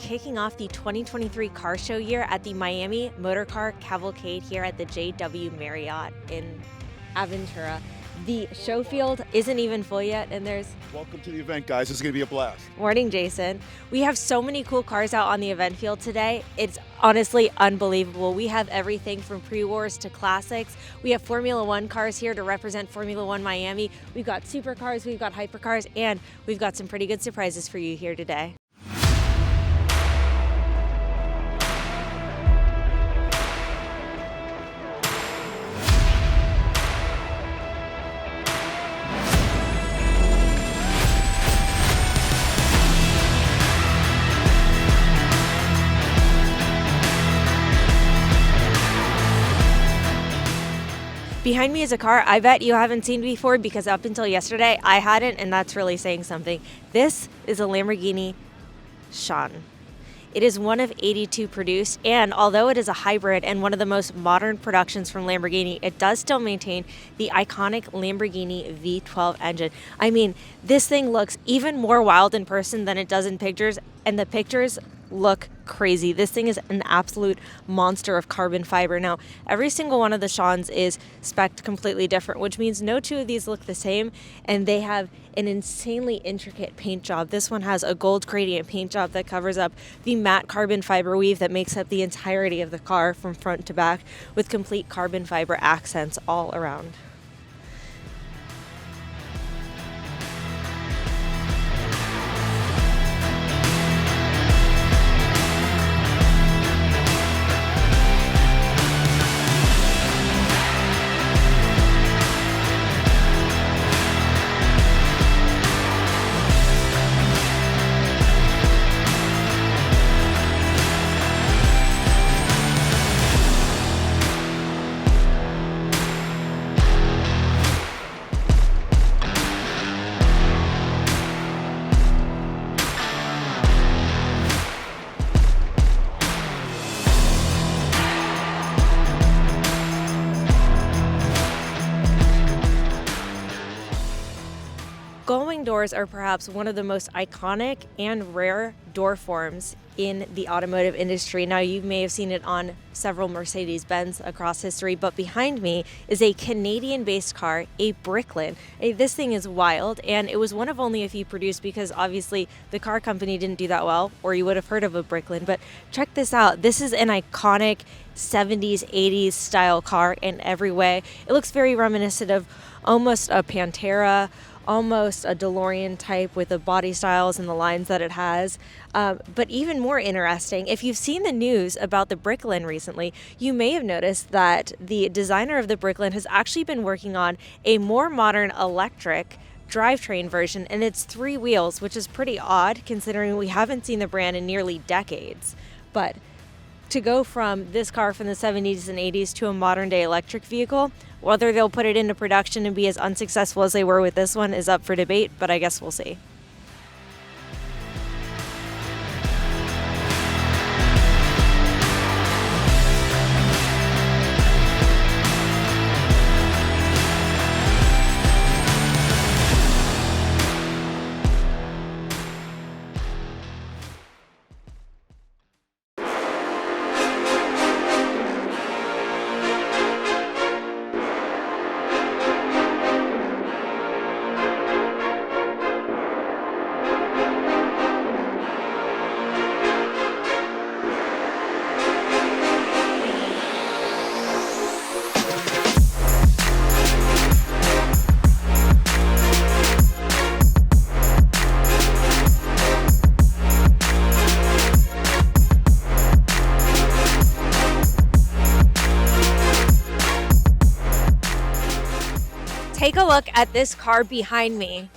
kicking off the 2023 car show year at the Miami Motorcar Cavalcade here at the JW Marriott in Aventura. The show field isn't even full yet, and there's... Welcome to the event, guys. This is going to be a blast. Morning, Jason. We have so many cool cars out on the event field today. It's honestly unbelievable. We have everything from pre-wars to classics. We have Formula One cars here to represent Formula One Miami. We've got supercars, we've got hypercars, and we've got some pretty good surprises for you here today. Behind me is a car I bet you haven't seen before because up until yesterday I hadn't, and that's really saying something. This is a Lamborghini Sean. It is one of 82 produced, and although it is a hybrid and one of the most modern productions from Lamborghini, it does still maintain the iconic Lamborghini V12 engine. I mean, this thing looks even more wild in person than it does in pictures, and the pictures look crazy. This thing is an absolute monster of carbon fiber. Now, every single one of the Seans is spec'd completely different, which means no two of these look the same, and they have an insanely intricate paint job. This one has a gold gradient paint job that covers up the matte carbon fiber weave that makes up the entirety of the car from front to back, with complete carbon fiber accents all around. Gullwing doors are perhaps one of the most iconic and rare door forms in the automotive industry. Now, you may have seen it on several Mercedes-Benz across history, but behind me is a Canadian-based car, a Bricklin. This thing is wild, and it was one of only a few produced because obviously the car company didn't do that well, or you would have heard of a Bricklin. But check this out. This is an iconic 70s, 80s style car in every way. It looks very reminiscent of almost a Pantera, almost a DeLorean type with the body styles and the lines that it has. But even more interesting, if you've seen the news about the Bricklin recently, you may have noticed that the designer of the Bricklin has actually been working on a more modern electric drivetrain version, and it's 3 wheels, which is pretty odd considering we haven't seen the brand in nearly decades. But to go from this car from the 70s and 80s to a modern day electric vehicle, whether they'll put it into production and be as unsuccessful as they were with this one is up for debate, but I guess we'll see. Take a look at this car behind me.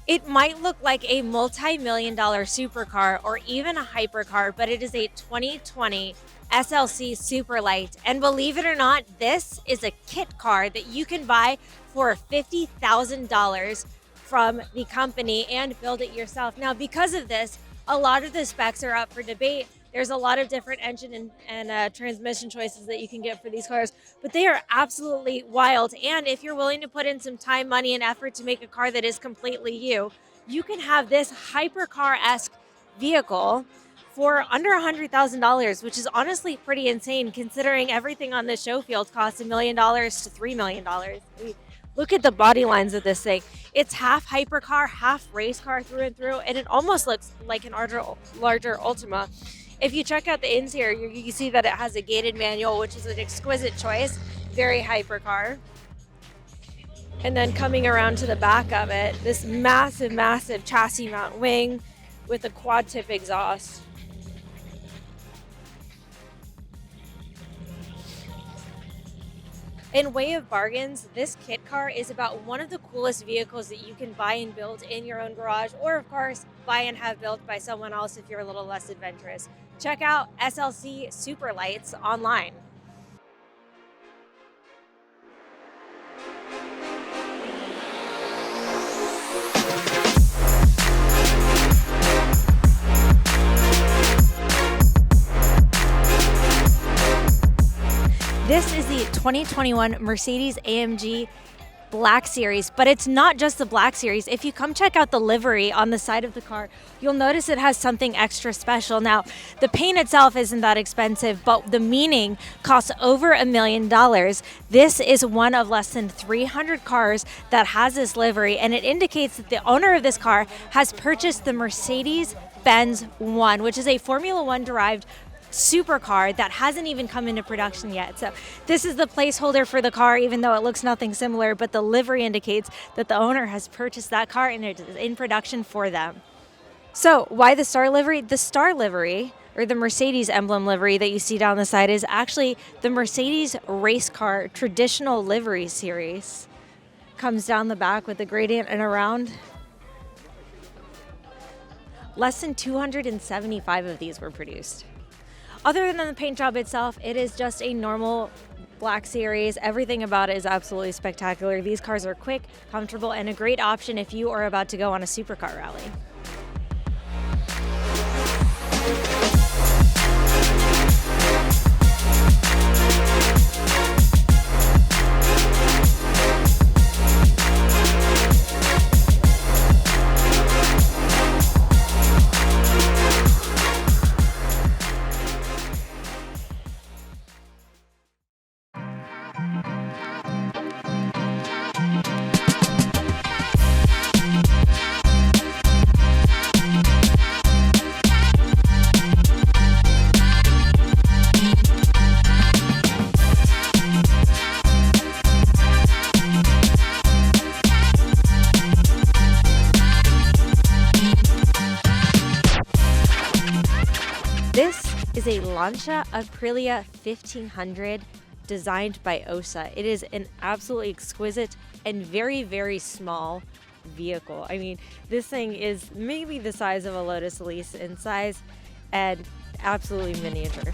It might look like a multi-million-dollar supercar or even a hypercar, but it is a 2020 SLC Superlight. And believe it or not, this is a kit car that you can buy for $50,000 from the company and build it yourself. Now, because of this, a lot of the specs are up for debate. There's a lot of different engine and transmission choices that you can get for these cars, but they are absolutely wild. And if you're willing to put in some time, money, and effort to make a car that is completely you, you can have this hypercar-esque vehicle for under $100,000, which is honestly pretty insane considering everything on this show field costs $1 million to $3 million. I mean, look at the body lines of this thing. It's half hypercar, half race car through and through, and it almost looks like an larger Ultima. If you check out the interior, you can see that it has a gated manual, which is an exquisite choice, very hypercar. And then coming around to the back of it, this massive, massive chassis mount wing with a quad tip exhaust. In way of bargains, this kit car is about one of the coolest vehicles that you can buy and build in your own garage, or of course, buy and have built by someone else if you're a little less adventurous. Check out SLC Superlights online. This is the 2021 Mercedes-AMG Black Series, but it's not just the Black Series. If you come check out the livery on the side of the car, you'll notice it has something extra special. Now, the paint itself isn't that expensive, but the meaning costs over $1 million. This is one of less than 300 cars that has this livery, and it indicates that the owner of this car has purchased the Mercedes-Benz 1, which is a Formula One derived supercar that hasn't even come into production yet. So this is the placeholder for the car, even though it looks nothing similar, but the livery indicates that the owner has purchased that car and it is in production for them. So why the star livery? The star livery, or the Mercedes emblem livery that you see down the side, is actually the Mercedes race car traditional livery series. Comes down the back with the gradient and around. Less than 275 of these were produced. Other than the paint job itself, it is just a normal Black Series. Everything about it is absolutely spectacular. These cars are quick, comfortable, and a great option if you are about to go on a supercar rally. This is a Lancia Aprilia 1500 designed by OSA. It is an absolutely exquisite and very, very small vehicle. I mean, this thing is maybe the size of a Lotus Elise in size and absolutely miniature.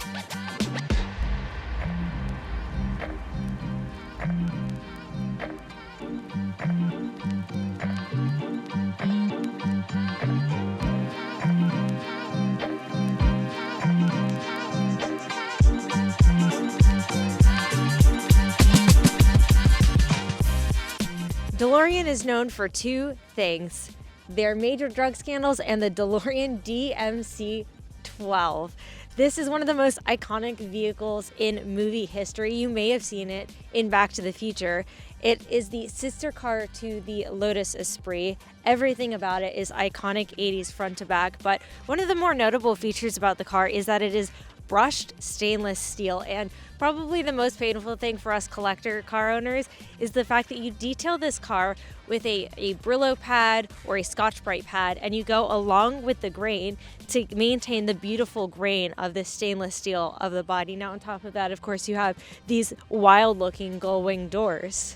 DeLorean is known for two things: their major drug scandals and the DeLorean DMC-12. This is one of the most iconic vehicles in movie history. You may have seen it in Back to the Future. It is the sister car to the Lotus Esprit. Everything about it is iconic 80s front to back, but one of the more notable features about the car is that it is brushed stainless steel, and probably the most painful thing for us collector car owners is the fact that you detail this car with a Brillo pad or a Scotch-Brite pad, and you go along with the grain to maintain the beautiful grain of the stainless steel of the body. Now on top of that, of course, you have these wild-looking gull-wing doors.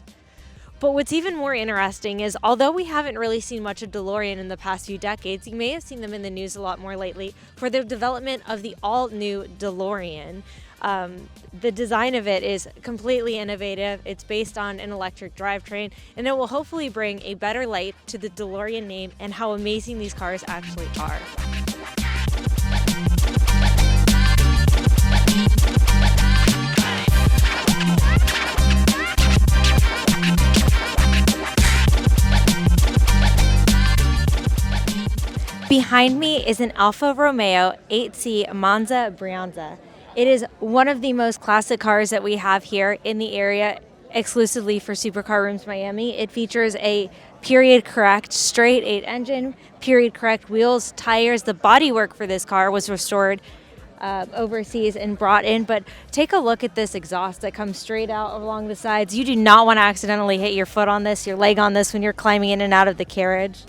But what's even more interesting is, although we haven't really seen much of DeLorean in the past few decades, you may have seen them in the news a lot more lately for the development of the all-new DeLorean. The design of it is completely innovative. It's based on an electric drivetrain, and it will hopefully bring a better light to the DeLorean name and how amazing these cars actually are. Behind me is an Alfa Romeo 8C Monza Brianza. It is one of the most classic cars that we have here in the area, exclusively for Supercar Rooms Miami. It features a period correct straight 8 engine, period correct wheels, tires. The bodywork for this car was restored overseas and brought in, but take a look at this exhaust that comes straight out along the sides. You do not want to accidentally hit your foot on this, your leg on this when you're climbing in and out of the carriage.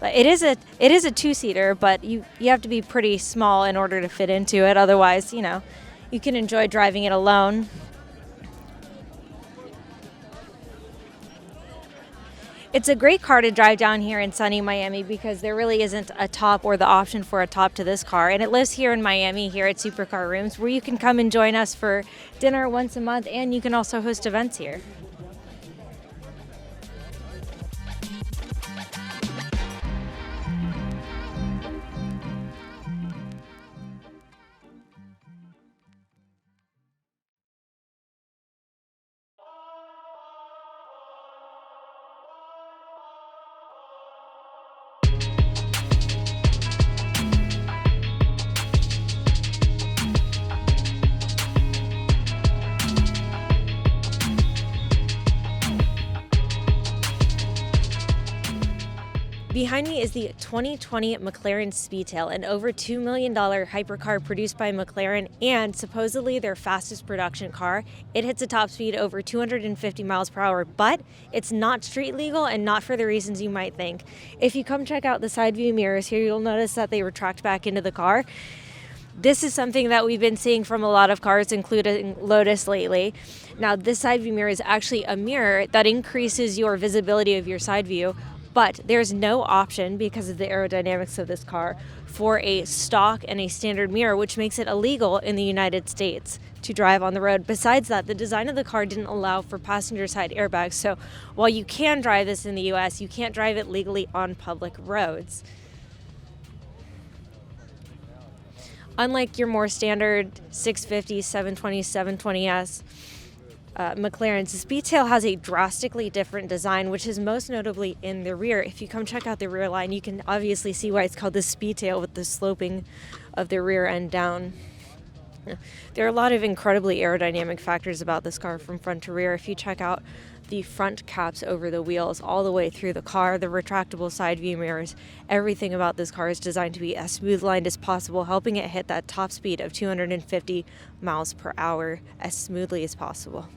But it is a two-seater, but you have to be pretty small in order to fit into it. Otherwise, you can enjoy driving it alone. It's a great car to drive down here in sunny Miami because there really isn't a top or the option for a top to this car. And it lives here in Miami, here at Supercar Rooms, where you can come and join us for dinner once a month, and you can also host events here. Behind me is the 2020 McLaren Speedtail, an over $2 million hypercar produced by McLaren and supposedly their fastest production car. It hits a top speed over 250 miles per hour, but it's not street legal and not for the reasons you might think. If you come check out the side view mirrors here, you'll notice that they retract back into the car. This is something that we've been seeing from a lot of cars, including Lotus lately. Now, this side view mirror is actually a mirror that increases your visibility of your side view, but there's no option because of the aerodynamics of this car for a stock and a standard mirror, which makes it illegal in the United States to drive on the road. Besides that, the design of the car didn't allow for passenger side airbags. So while you can drive this in the US, you can't drive it legally on public roads. Unlike your more standard 650, 720, 720S, McLaren's Speedtail has a drastically different design, which is most notably in the rear. If you come check out the rear line, you can obviously see why it's called the Speedtail with the sloping of the rear end down. There are a lot of incredibly aerodynamic factors about this car from front to rear. If you check out the front caps over the wheels all the way through the car, the retractable side view mirrors, everything about this car is designed to be as smooth lined as possible, helping it hit that top speed of 250 miles per hour as smoothly as possible.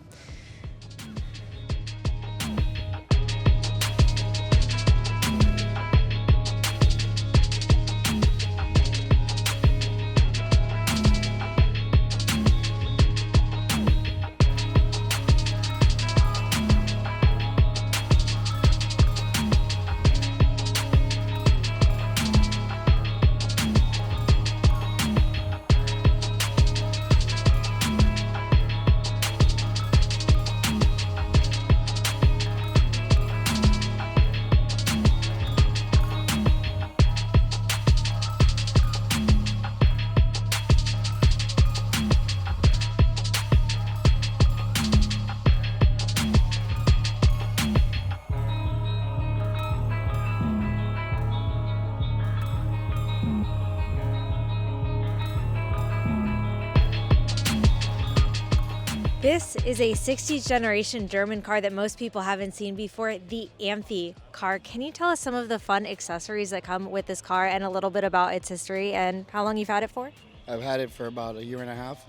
This is a 60s generation German car that most people haven't seen before, the Amphi car. Can you tell us some of the fun accessories that come with this car and a little bit about its history and how long you've had it for? I've had it for about a year and a half.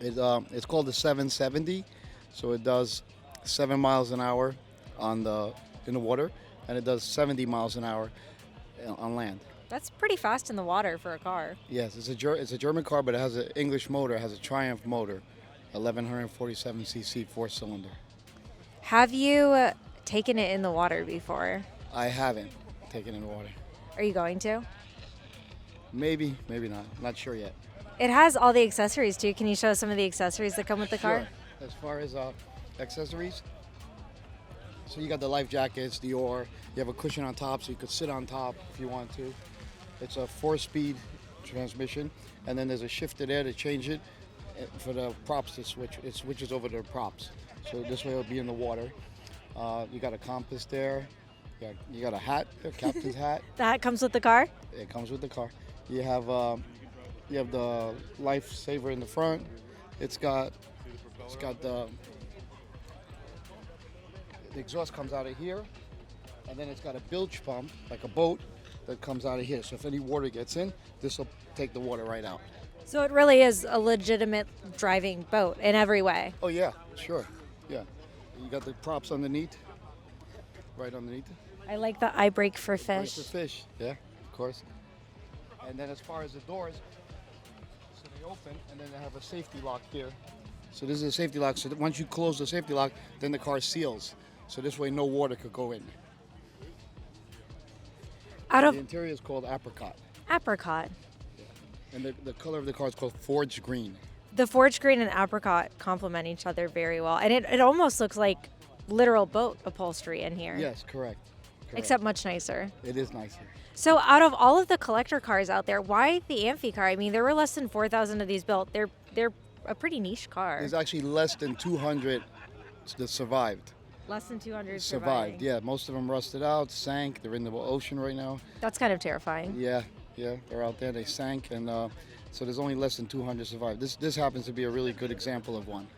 It's called the 770, so it does 7 miles an hour in the water, and it does 70 miles an hour on land. That's pretty fast in the water for a car. Yes, it's a German car, but it has an English motor. It has a Triumph motor, 1147cc 4-cylinder. Have you taken it in the water before? I haven't taken it in the water. Are you going to? Maybe, maybe not. Not sure yet. It has all the accessories too. Can you show us some of the accessories that come with the car? Sure. As far as accessories, so you got the life jackets, the oar. You have a cushion on top, so you could sit on top if you want to. It's a 4-speed transmission, and then there's a shifter there to change it for the props to switch. It switches over to the props, so this way it'll be in the water. You got a compass there. Yeah, you got a hat, a captain's hat. That comes with the car? It comes with the car. You have the lifesaver in the front. It's got the exhaust comes out of here, and then it's got a bilge pump like a boat that comes out of here. So if any water gets in, this will take the water right out. So it really is a legitimate driving boat in every way. Oh yeah, sure, yeah. You got the props underneath, right underneath. I like the eye brake for Brake fish. for fish, yeah, of course. And then as far as the doors, so they open, and then they have a safety lock here. So this is a safety lock, so that once you close the safety lock, then the car seals. So this way no water could go in. Out The of interior is called apricot, apricot. and the color of the car is called forge green. The forage green and apricot complement each other very well. And it almost looks like literal boat upholstery in here. Yes, correct. Except much nicer. It is nicer. So out of all of the collector cars out there, why the Amphi car? I mean, there were less than 4,000 of these built. They're a pretty niche car. There's actually less than 200 that survived. Less than 200 Survived, yeah. Most of them rusted out, sank. They're in the ocean right now. That's kind of terrifying. Yeah, they're out there. They sank, and so there's only less than 200 survived. This happens to be a really good example of one.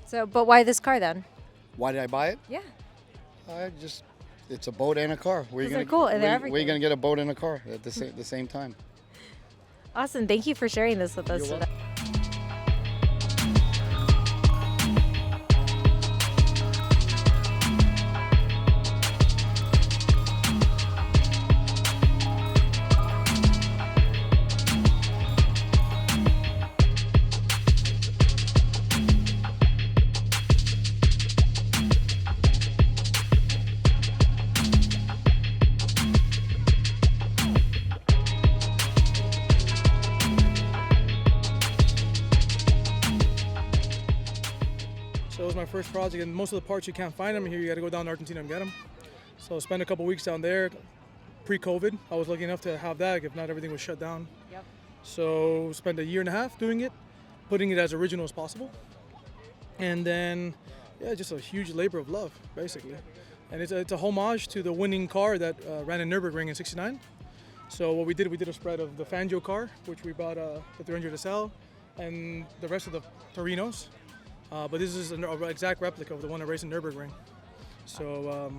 So, but why this car then? Why did I buy it? Yeah. It's a boat and a car. They're cool. They're Where you everything. gonna get a boat and a car at the same time? Awesome. Thank you for sharing this with us You're today. So it was my first project, and most of the parts you can't find them here. You got to go down to Argentina and get them. So I spent a couple weeks down there. Pre-COVID, I was lucky enough to have that. If not, everything was shut down. Yep. So spent a year and a half doing it, putting it as original as possible, and then just a huge labor of love, basically. And it's a homage to the winning car that ran in Nürburgring in '69. So what we did a spread of the Fangio car, which we bought the 300 SL, and the rest of the Torinos. But this is an exact replica of the one that raced in Nürburgring. So,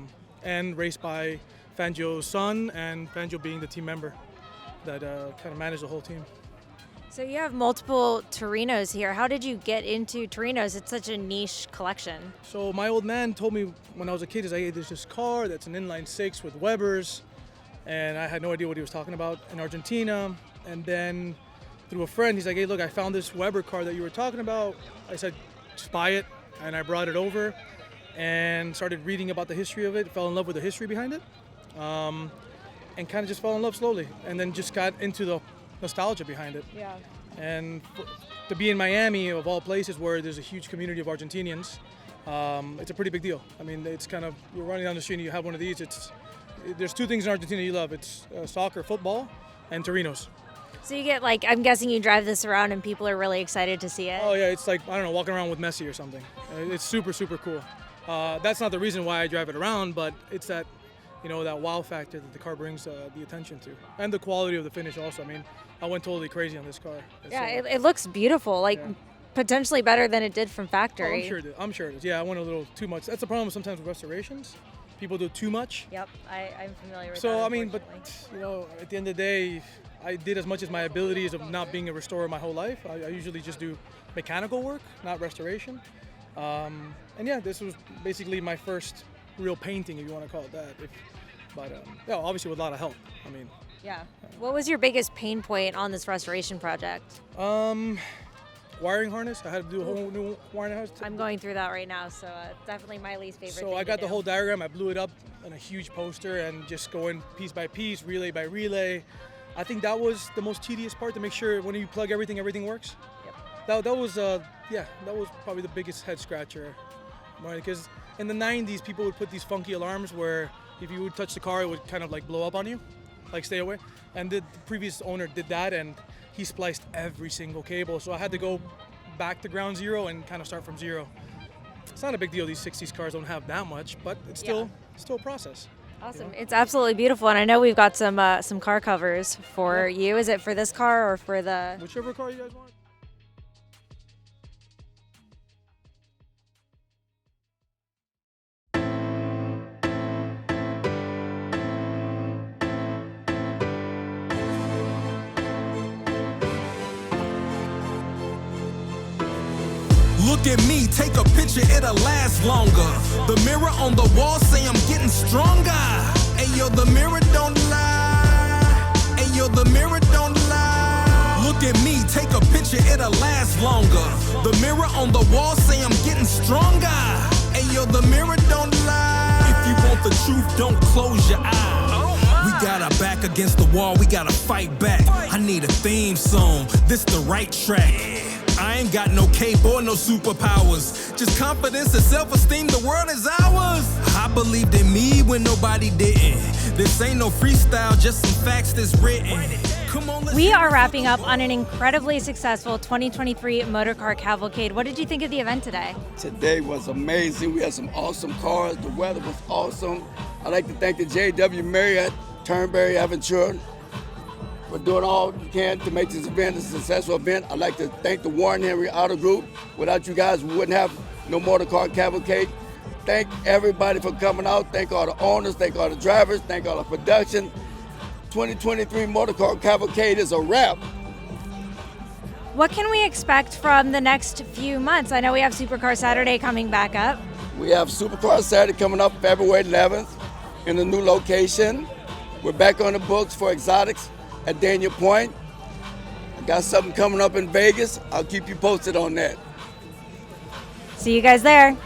and raced by Fangio's son, and Fangio being the team member that kind of managed the whole team. So you have multiple Torinos here. How did you get into Torinos? It's such a niche collection. So my old man told me when I was a kid, he's like, hey, there's this car that's an inline six with Webers, and I had no idea what he was talking about in Argentina. And then through a friend, he's like, hey, look, I found this Weber car that you were talking about. I said, just buy it, and I brought it over and started reading about the history of it, fell in love with the history behind it, and kind of just fell in love slowly, and then just got into the nostalgia behind it. Yeah. And to be in Miami, of all places where there's a huge community of Argentinians, it's a pretty big deal. I mean, it's kind of, you're running down the street and you have one of these, there's two things in Argentina you love. It's soccer, football, and Torinos. So you get I'm guessing you drive this around and people are really excited to see it. Oh yeah, it's like, I don't know, walking around with Messi or something. It's super, super cool. That's not the reason why I drive it around, but it's that, that wow factor that the car brings the attention to. And the quality of the finish also. I mean, I went totally crazy on this car. It looks beautiful, potentially better than it did from factory. Oh, I'm sure it is. Yeah, I went a little too much. That's the problem sometimes with restorations. People do too much. Yep, I'm familiar with that. So, I mean, but, at the end of the day, I did as much as my abilities of not being a restorer my whole life. I usually just do mechanical work, not restoration. And yeah, this was basically my first real painting, if you want to call it that. But obviously with a lot of help. I mean. Yeah. What was your biggest pain point on this restoration project? Wiring harness. I had to do a whole new wiring harness. I'm going through that right now, so definitely my least favorite So thing I got to the do. whole diagram. I blew it up on a huge poster and just going piece by piece, relay by relay. I think that was the most tedious part, to make sure when you plug everything works. Yep. That was probably the biggest head scratcher, because in the 90s people would put these funky alarms where if you would touch the car it would kind of blow up on you, stay away. And the previous owner did that, and he spliced every single cable, so I had to go back to ground zero and kind of start from zero. It's not a big deal. These 60s cars don't have that much, but it's still still a process. Awesome. It's absolutely beautiful. And I know we've got some car covers for you. Is it for this car or for the... Whichever car you guys want. Look at me, take a picture, it'll last longer. The mirror on the wall say I'm getting stronger. Ayo, the mirror don't lie. Ayo, the mirror don't lie. Look at me, take a picture, it'll last longer. The mirror on the wall say I'm getting stronger. Ayo, the mirror don't lie. If you want the truth, don't close your eyes. We got our back against the wall, we gotta fight back. I need a theme song, this the right track. I ain't got no cape or no superpowers. Just confidence and self-esteem, the world is ours. I believed in me when nobody didn't. This ain't no freestyle, just some facts that's written. Come on, We are wrapping up on an incredibly successful 2023 Motorcar Cavalcade. What did you think of the event today? Today was amazing. We had some awesome cars. The weather was awesome. I'd like to thank the J.W. Marriott, Turnberry, Aventura, for doing all you can to make this event a successful event. I'd like to thank the Warren Henry Auto Group. Without you guys, we wouldn't have no Motorcar Cavalcade. Thank everybody for coming out. Thank all the owners, thank all the drivers, thank all the production. 2023 Motorcar Cavalcade is a wrap. What can we expect from the next few months? I know we have Supercar Saturday coming back up. We have Supercar Saturday coming up February 11th in a new location. We're back on the books for exotics at Daniel Point. I got something coming up in Vegas. I'll keep you posted on that. See you guys there.